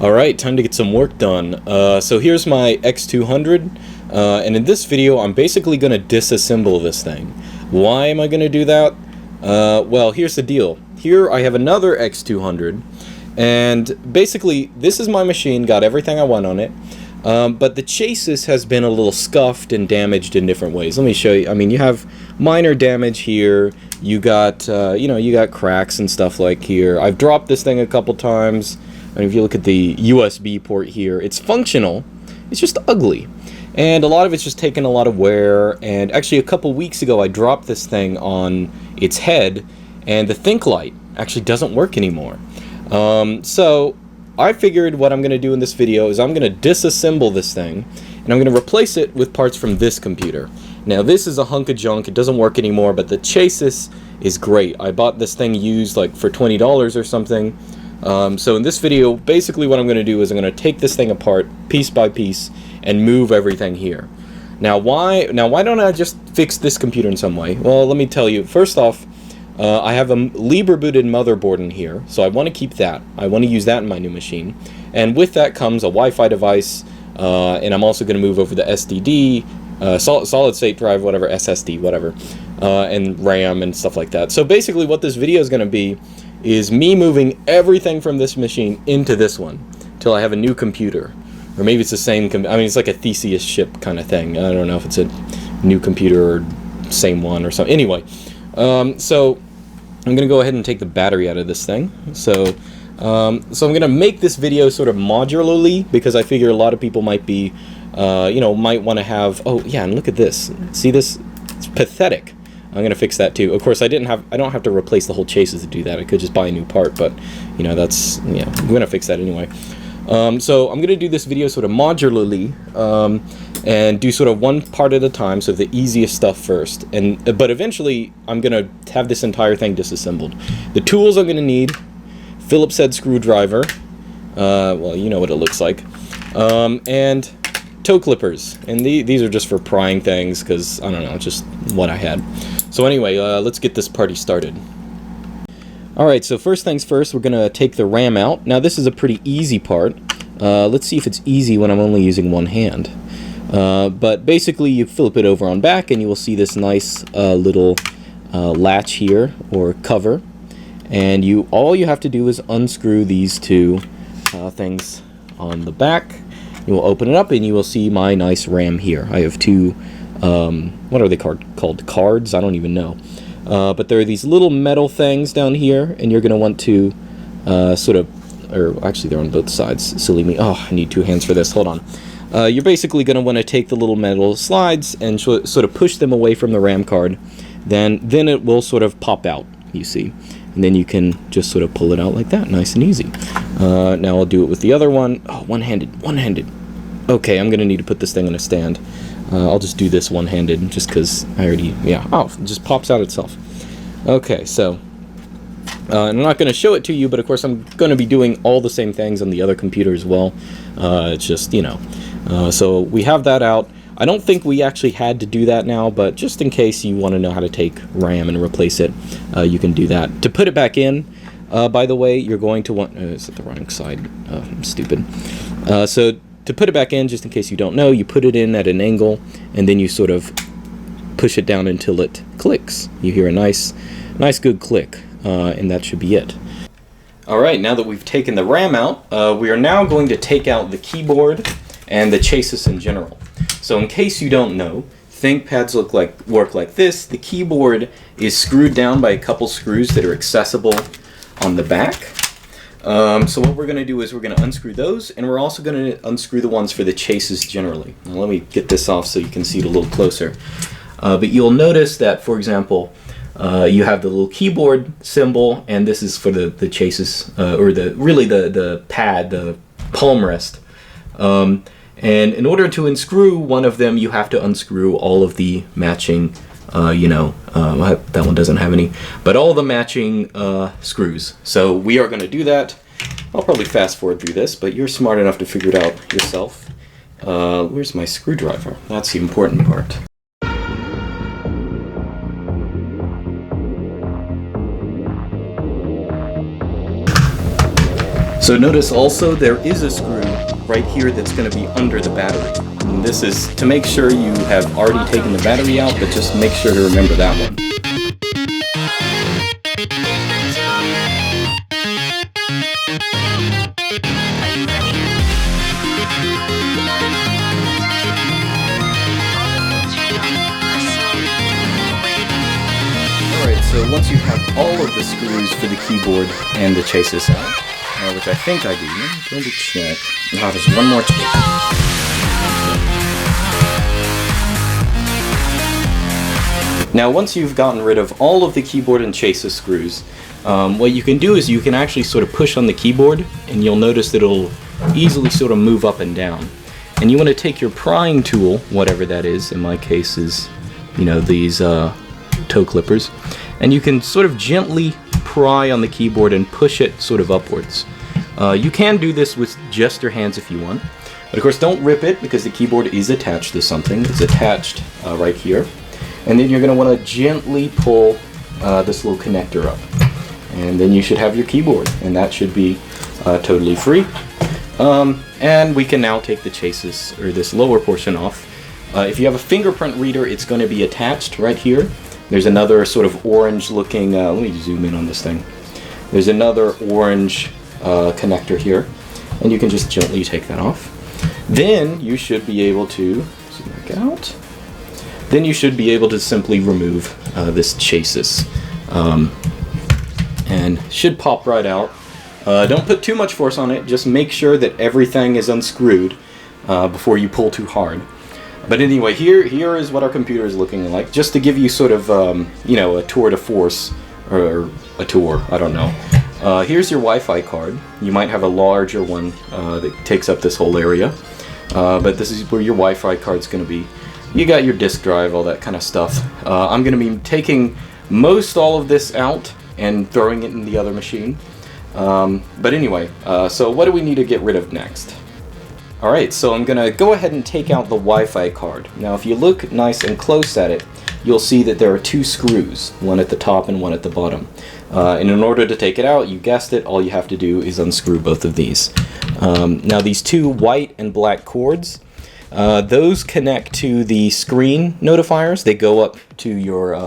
Alright, time to get some work done. So here's my X200, and in this video I'm basically going to disassemble this thing. Why am I going to do that? Well, here's the deal. Here I have another X200, and basically this is my machine, got everything I want on it, but the chasis has been a little scuffed and damaged in different ways. Let me show you. I mean, you have minor damage here, you got, you got cracks and stuff like here. I've dropped this thing a couple times. And if you look at the USB port here, it's functional, it's just ugly. And a lot of it's just taken a lot of wear, and actually a couple weeks ago I dropped this thing on its head, and the Thinklight actually doesn't work anymore. So I figured what I'm going to do in this video is I'm going to disassemble this thing, and I'm going to replace it with parts from this computer. Now this is a hunk of junk, it doesn't work anymore, but the chasis is great. I bought this thing used like for $20 or something. So in this video, basically what I'm going to do is I'm going to take this thing apart piece by piece and move everything here. Now why don't I just fix this computer in some way? Well, let me tell you. First off, I have a Librebooted motherboard in here, so I want to keep that. I want to use that in my new machine. And with that comes a Wi-Fi device, and I'm also going to move over the SSD, solid state drive, whatever, SSD, whatever, and RAM and stuff like that. So basically what this video is going to be is me moving everything from this machine into this one till I have a new computer. Or maybe it's the same, I mean, it's like a Theseus ship kind of thing. I don't know if it's a new computer or same one or something. Anyway, so I'm going to go ahead and take the battery out of this thing. So I'm going to make this video sort of modularly because I figure a lot of people might be, might want to have, oh yeah, and look at this. See this? It's pathetic. I'm gonna fix that too. Of course, I don't have to replace the whole chasis to do that. I could just buy a new part, but I'm gonna fix that anyway. So I'm gonna do this video sort of modularly, and do sort of one part at a time, so the easiest stuff first. But eventually, I'm gonna have this entire thing disassembled. The tools I'm gonna need: Phillips head screwdriver. Well, you know what it looks like, and toe clippers, and these are just for prying things because I don't know, just what I had. So anyway, let's get this party started. Alright, so first things first, we're gonna take the RAM out. Now this is a pretty easy part. Let's see if it's easy when I'm only using one hand. But basically you flip it over on back and you will see this nice little latch here, or cover, and all you have to do is unscrew these two things on the back. You will open it up and you will see my nice RAM here. I have two, what are they called? Cards? I don't even know. But there are these little metal things down here, and you're going to want to or actually they're on both sides. Silly me. Oh, I need two hands for this. Hold on. You're basically going to want to take the little metal slides and sort of push them away from the RAM card. Then it will sort of pop out, you see. And then you can just sort of pull it out like that, nice and easy. Now I'll do it with the other one. Oh, one-handed. Okay, I'm gonna need to put this thing in a stand. I'll just do this one-handed, just because I already, oh, it just pops out itself. Okay, so, I'm not gonna show it to you, but of course I'm gonna be doing all the same things on the other computer as well. It's just, so we have that out. I don't think we actually had to do that now, but just in case you want to know how to take RAM and replace it, you can do that. To put it back in, by the way, you're going to want... is it the wrong side? I'm stupid. So to put it back in, just in case you don't know, you put it in at an angle, and then you sort of push it down until it clicks. You hear a nice good click, and that should be it. Alright, now that we've taken the RAM out, we are now going to take out the keyboard and the chasis in general. So in case you don't know, ThinkPads work like this. The keyboard is screwed down by a couple screws that are accessible on the back. So what we're going to do is we're going to unscrew those, and we're also going to unscrew the ones for the chasis generally. Now let me get this off so you can see it a little closer. But you'll notice that, for example, you have the little keyboard symbol, and this is for the chasis, or the pad, the palm rest. And in order to unscrew one of them, you have to unscrew all of the matching, that one doesn't have any, but all the matching screws. So we are going to do that. I'll probably fast forward through this, but you're smart enough to figure it out yourself. Where's my screwdriver? That's the important part. So notice also there is a screw right here that's going to be under the battery. And this is to make sure you have already taken the battery out, but just make sure to remember that one. Alright, so once you have all of the screws for the keyboard and the chasis out, which I think I do. Let me double check. Oh, there's one more to get. Now, once you've gotten rid of all of the keyboard and chasis screws, what you can do is you can actually sort of push on the keyboard, and you'll notice that it'll easily sort of move up and down. And you want to take your prying tool, whatever that is, in my case is, you know, these toe clippers, and you can sort of gently pry on the keyboard and push it sort of upwards. You can do this with just your hands if you want, but of course don't rip it because the keyboard is attached to something. It's attached right here, and then you're going to want to gently pull this little connector up, and then you should have your keyboard, and that should be totally free. And we can now take the chasis, or this lower portion, off. If you have a fingerprint reader, it's going to be attached right here. There's another sort of orange looking, let me zoom in on this thing. There's another orange connector here, and you can just gently take that off. Then you should be able to zoom back out. Then you should be able to simply remove this chasis, and should pop right out. Don't put too much force on it. Just make sure that everything is unscrewed before you pull too hard. But anyway, here is what our computer is looking like. Just to give you sort of you know, a tour de force, or a tour. I don't know. Here's your Wi-Fi card. You might have a larger one that takes up this whole area, but this is where your Wi-Fi card's going to be. You got your disk drive, all that kind of stuff. I'm going to be taking most all of this out and throwing it in the other machine. But anyway, so what do we need to get rid of next? Alright, so I'm going to go ahead and take out the Wi-Fi card. Now if you look nice and close at it, you'll see that there are two screws, one at the top and one at the bottom. And in order to take it out, you guessed it, all you have to do is unscrew both of these. Now these two white and black cords, those connect to the screen notifiers. They go up to your,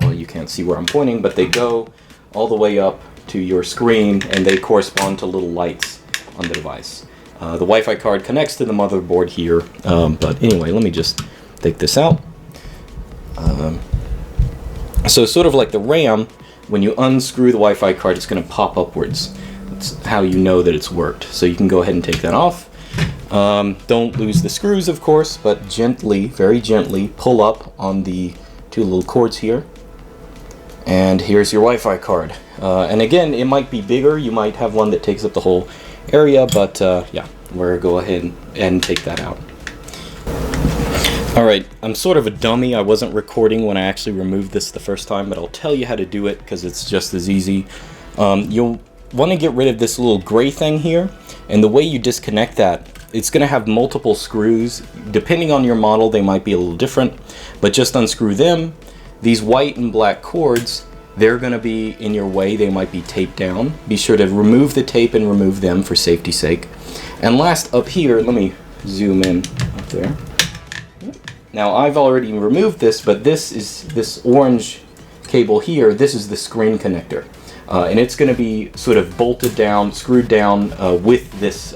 well, you can't see where I'm pointing, but they go all the way up to your screen, and they correspond to little lights on the device. The Wi-Fi card connects to the motherboard here, but anyway, let me just take this out. So sort of like the RAM, when you unscrew the Wi-Fi card, it's going to pop upwards. That's how you know that it's worked. So you can go ahead and take that off. Don't lose the screws, of course, but gently, very gently, pull up on the two little cords here. And here's your Wi-Fi card. And again, it might be bigger. You might have one that takes up the whole area, but yeah, we're go ahead and take that out. Alright, I'm sort of a dummy. I wasn't recording when I actually removed this the first time, but I'll tell you how to do it because it's just as easy. You'll want to get rid of this little gray thing here, and the way you disconnect that, it's going to have multiple screws. Depending on your model, they might be a little different, but just unscrew them. These white and black cords, they're going to be in your way. They might be taped down. Be sure to remove the tape and remove them for safety's sake. And last, up here, let me zoom in up there. Now I've already removed this, but this orange cable here, this is the screen connector. And it's going to be sort of bolted down, screwed down with this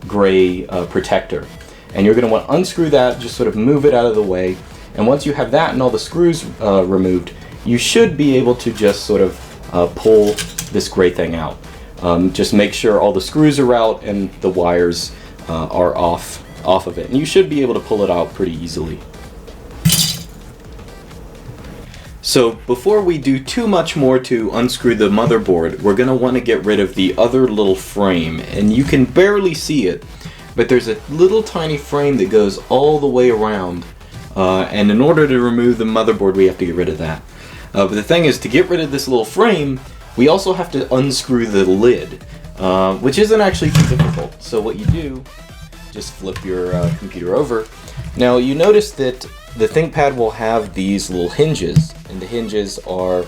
gray protector. And you're going to want to unscrew that, just sort of move it out of the way. And once you have that and all the screws removed, you should be able to just sort of pull this gray thing out. Just make sure all the screws are out and the wires are off of it. And you should be able to pull it out pretty easily. So before we do too much more to unscrew the motherboard, we're going to want to get rid of the other little frame. And you can barely see it, but there's a little tiny frame that goes all the way around. And in order to remove the motherboard, we have to get rid of that. But the thing is, to get rid of this little frame, we also have to unscrew the lid, which isn't actually too difficult. So what you do, just flip your computer over. Now you notice that the ThinkPad will have these little hinges, and the hinges are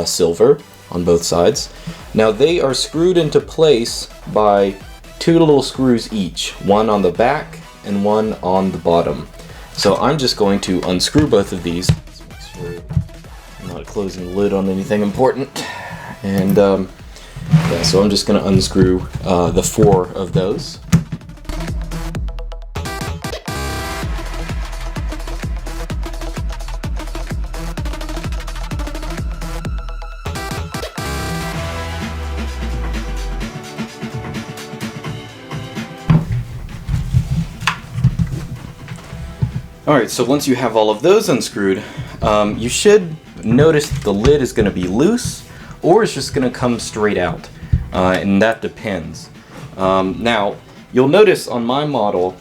silver, on both sides. Now they are screwed into place by two little screws each, one on the back and one on the bottom. So I'm just going to unscrew both of these. Let's make sure I'm not closing the lid on anything important. And yeah, so I'm just going to unscrew the 4 of those. Alright, so once you have all of those unscrewed, you should notice the lid is going to be loose, or it's just going to come straight out, and that depends. Now, you'll notice on my model,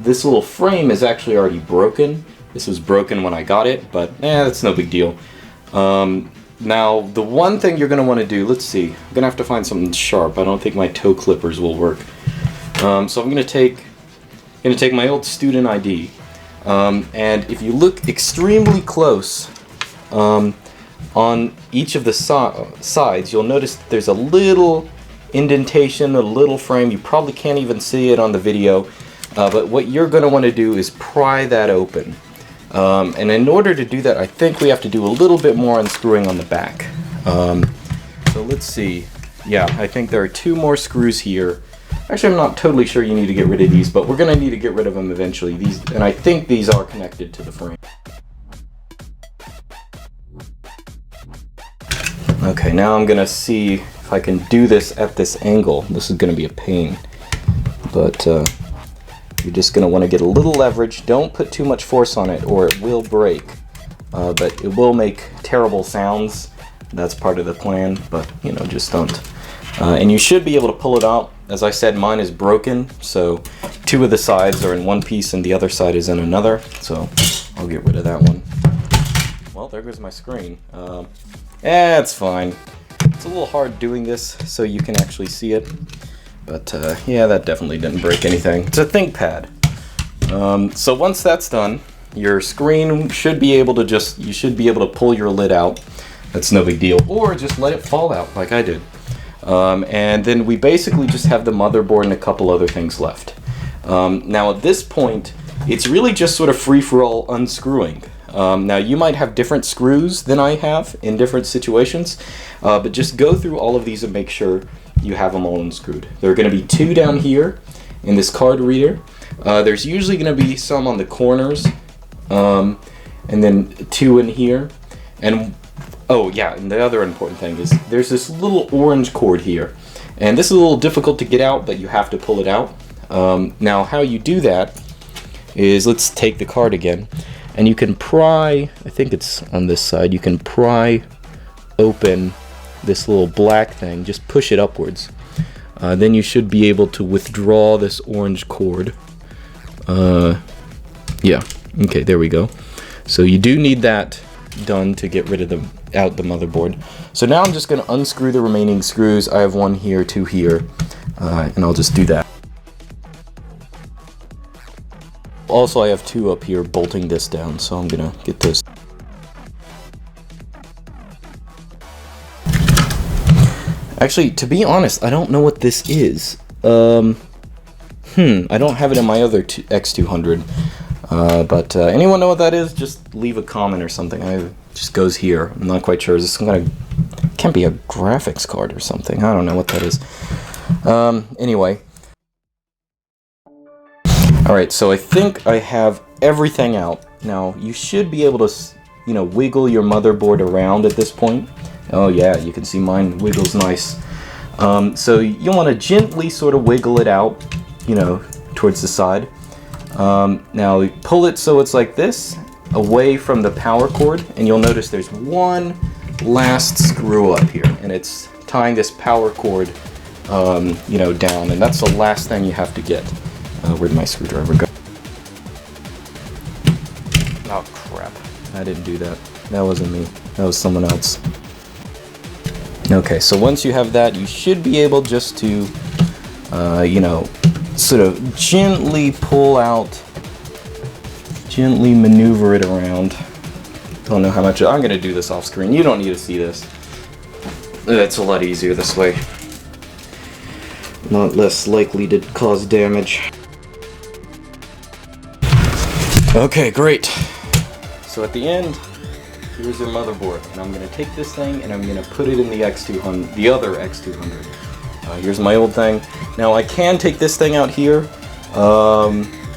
this little frame is actually already broken. This was broken when I got it, but that's no big deal. Now, the one thing you're going to want to do, let's see, I'm going to have to find something sharp. I don't think my toe clippers will work. So I'm going to take my old student ID. And if you look extremely close on each of the sides, you'll notice there's a little indentation, a little frame. You probably can't even see it on the video, but what you're going to want to do is pry that open. And in order to do that, I think we have to do a little bit more unscrewing on the back. So let's see. Yeah, I think there are 2 more screws here. Actually, I'm not totally sure you need to get rid of these, but we're going to need to get rid of them eventually. And I think these are connected to the frame. Okay, now I'm going to see if I can do this at this angle. This is going to be a pain. But you're just going to want to get a little leverage. Don't put too much force on it or it will break. But it will make terrible sounds. That's part of the plan, but you know, just don't. And you should be able to pull it out. As I said, mine is broken, so 2 of the sides are in one piece and the other side is in another, so I'll get rid of that one. Well, there goes my screen. It's fine. It's a little hard doing this so you can actually see it, but yeah, that definitely didn't break anything. It's a ThinkPad. So once that's done, your screen should be able to you should be able to pull your lid out. That's no big deal, or just let it fall out like I did. And then we basically just have the motherboard and a couple other things left. Now at this point, it's really just sort of free-for-all unscrewing. Now you might have different screws than I have in different situations, but just go through all of these and make sure you have them all unscrewed. There are going to be 2 down here in this card reader. There's usually going to be some on the corners, and then 2 in here. And oh yeah, and the other important thing is there's this little orange cord here. And this is a little difficult to get out, but you have to pull it out. Now how you do that is, let's take the card again, and you can pry, I think it's on this side, you can pry open this little black thing, just push it upwards. Then you should be able to withdraw this orange cord. Yeah, okay, there we go. So you do need that done to get rid of the motherboard. So now I'm just going to unscrew the remaining screws. I have 1 here, 2 here, and I'll just do that. Also, I have 2 up here bolting this down, so I'm going to get this. Actually, to be honest, I don't know what this is. I don't have it in my other X200. But anyone know what that is? Just leave a comment or something. It just goes here. I'm not quite sure. Is this some kind of... Can't be a graphics card or something. I don't know what that is. Anyway. Alright, so I think I have everything out. Now, you should be able to, you know, wiggle your motherboard around at this point. Oh yeah, you can see mine wiggles nice. So you want to gently sort of wiggle it out, you know, towards the side. Now we pull it so it's like this, away from the power cord, and you'll notice there's 1 last screw up here, and it's tying this power cord, you know, down, and that's the last thing you have to get. Where'd my screwdriver go? Oh crap, I didn't do that. That wasn't me, that was someone else. Okay, so once you have that, you should be able just to, you know, sort of gently pull out, gently maneuver it around. Don't know how much, I'm going to do this off screen, you don't need to see this. It's a lot easier this way. Not less likely to cause damage. Okay, great. So at the end, here's your motherboard, and I'm gonna take this thing and I'm gonna put it in the X200, the other X200. Here's my old thing. Now I can take this thing out here.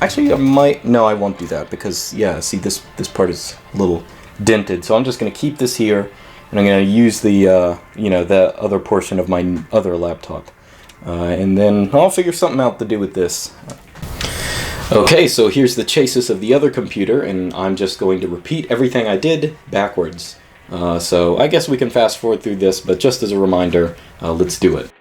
Actually, I might. No, I won't do that because yeah, see this part is a little dented. So I'm just gonna keep this here, and I'm gonna use the you know, the other portion of my other laptop, and then I'll figure something out to do with this. Okay, so here's the chasis of the other computer, and I'm just going to repeat everything I did backwards. So I guess we can fast forward through this, but just as a reminder, let's do it.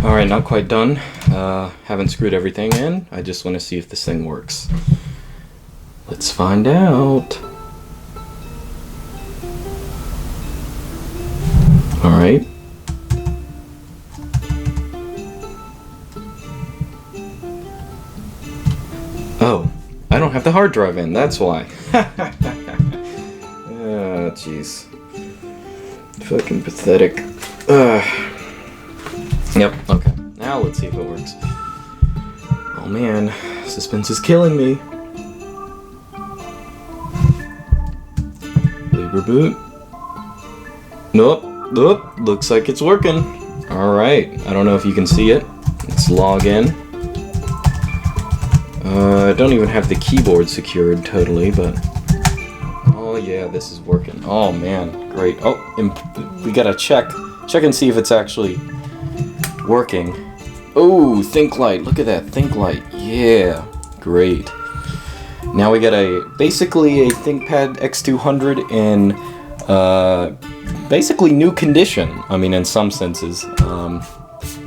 Alright, not quite done. Haven't screwed everything in. I just want to see if this thing works. Let's find out. Alright. Oh, I don't have the hard drive in, that's why. Oh, jeez. Fucking pathetic. Yep, okay. Now let's see if it works. Oh man, suspense is killing me. Libreboot. Nope, nope, looks like it's working. Alright, I don't know if you can see it. Let's log in. I don't even have the keyboard secured totally, but... Oh yeah, this is working. Oh man, great. Oh, and we gotta check and see if it's actually working. Oh, Thinklight, look at that, Thinklight. Yeah, great. Now we got basically a Thinkpad X200 in basically new condition. I mean, in some senses.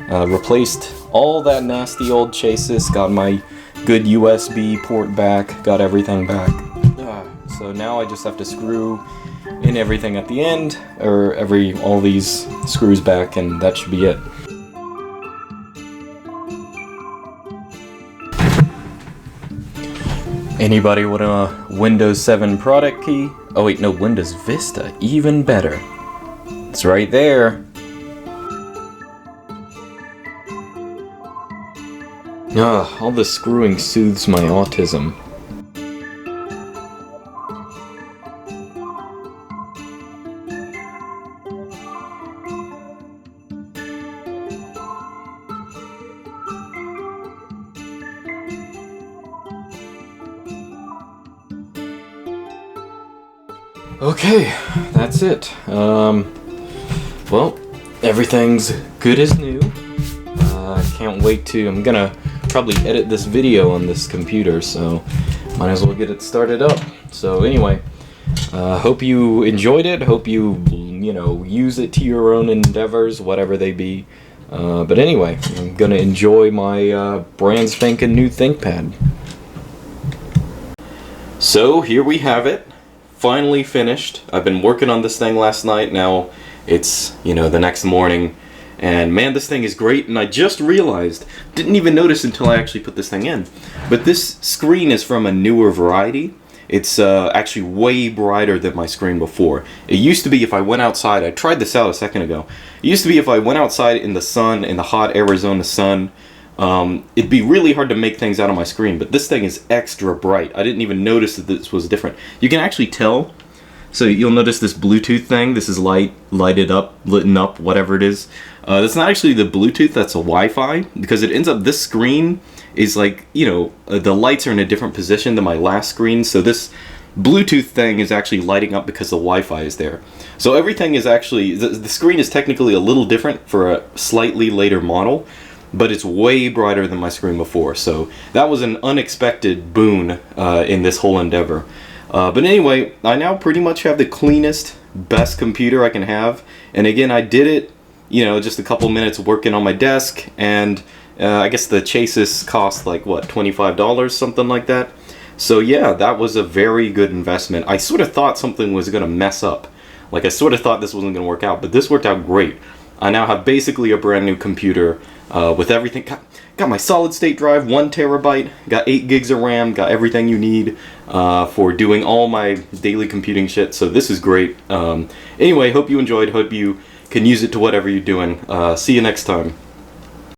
Replaced all that nasty old chasis, got my good USB port back, got everything back. So now I just have to screw in everything at the end, or all these screws back, and that should be it. Anybody want a Windows 7 product key? Oh wait, no, Windows Vista, even better. It's right there. All this screwing soothes my autism. Okay, that's it. Well, everything's good as new. I can't wait to, I'm gonna probably edit this video on this computer, so might as well get it started up. So anyway, hope you enjoyed it, hope you know, use it to your own endeavors, whatever they be. But anyway, I'm gonna enjoy my brand spanking new ThinkPad. So here we have it, finally finished. I've been working on this thing last night. Now it's, you know, the next morning, and man, this thing is great. And I just realized, didn't even notice until I actually put this thing in, but this screen is from a newer variety. It's actually way brighter than my screen before. It used to be if I went outside, I tried this out a second ago. It used to be if I went outside in the sun, in the hot Arizona sun, it'd be really hard to make things out on my screen, but this thing is extra bright. I didn't even notice that this was different. You can actually tell. So you'll notice this Bluetooth thing. This is lighted up, whatever it is. That's not actually the Bluetooth, that's a Wi-Fi, because it ends up, this screen is like, you know, the lights are in a different position than my last screen, so this Bluetooth thing is actually lighting up because the Wi-Fi is there. So everything is actually, the screen is technically a little different for a slightly later model, but it's way brighter than my screen before, so that was an unexpected boon in this whole endeavor. But anyway, I now pretty much have the cleanest, best computer I can have, and again, I did it, you know, just a couple minutes working on my desk, and I guess the chasis cost like, what, $25, something like that. So yeah, that was a very good investment. I sort of thought something was going to mess up. Like, I sort of thought this wasn't going to work out, but this worked out great. I now have basically a brand new computer with everything. Got my solid state drive, 1 terabyte, got 8 gigs of RAM, got everything you need for doing all my daily computing shit, so this is great. Anyway, hope you enjoyed, hope you can use it to whatever you're doing. See you next time.